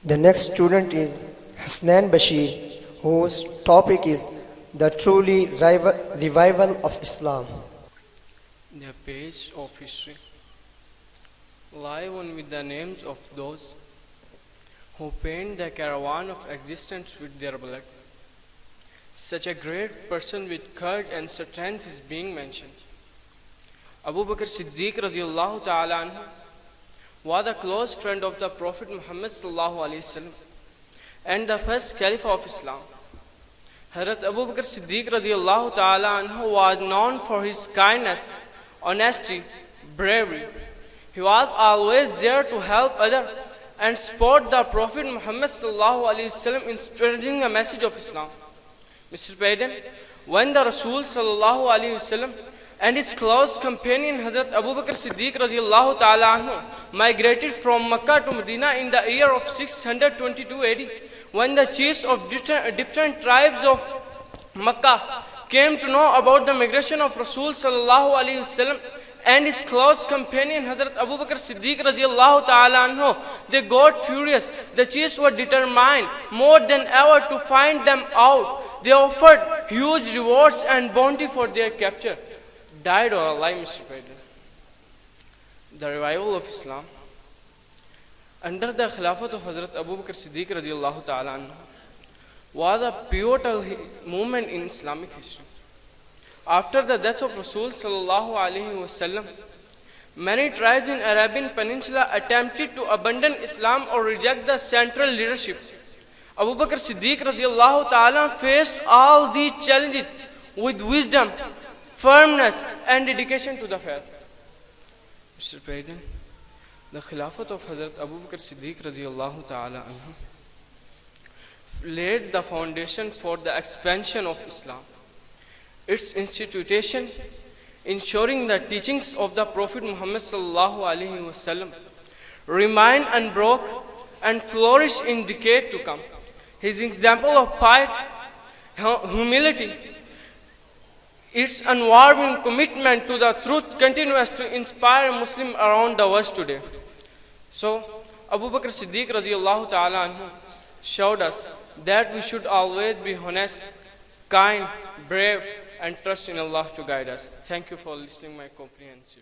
The next student is Hasnan Bashir, whose topic is the truly revival of Islam. The page of history, live on with the names of those who paint the caravan of existence with their blood. Such a great person with courage and strength is being mentioned. Abu Bakr Siddiq radiallahu ta'ala anhu was a close friend of the Prophet Muhammad sallallahu alaihi wasallam and the first Caliph of Islam. Hazrat Abu Bakr Siddiq radiallahu ta'ala anhu was known for his kindness, honesty, bravery. He was always there to help others and support the Prophet Muhammad sallallahu alaihi wasallam in spreading the message of Islam. Mr. Biden, when the Rasul sallallahu alaihi wasallam and his close companion Hazrat Abu Bakr Siddiq radiallahu ta'ala anhu migrated from Makkah to Medina in the year of 622 AD, when the chiefs of different tribes of Makkah came to know about the migration of Rasul sallallahu alaihi wasallam and his close companion Hazrat Abu Bakr Siddiq radiallahu ta'ala anhu, they got furious. The chiefs were determined more than ever to find them out. They offered huge rewards and bounty for their capture. Died or alive, Mr. President. The revival of Islam under the Khilafat of Hazrat Abu Bakr Siddiq radiallahu ta'ala anhu was a pivotal movement in Islamic history. After the death of Rasul sallallahu alaihi wasallam, many tribes in Arabian Peninsula attempted to abandon Islam or reject the central leadership. Abu Bakr Siddiq radiallahu ta'ala faced all these challenges with wisdom, firmness and dedication to the faith. Mr. President, the Khilafat of Hazrat Abu Bakr Siddiq radiallahu ta'ala anhu laid the foundation for the expansion of Islam. Its institution, ensuring the teachings of the Prophet Muhammad sallallahu alaihi wasallam remain unbroken and flourish in decade to come. His example of piety, humility, its unwavering commitment to the truth continues to inspire Muslims around the world today. So, Abu Bakr Siddiq radiallahu ta'ala anhu showed us that we should always be honest, kind, brave, and trust in Allah to guide us. Thank you for listening my comprehensive.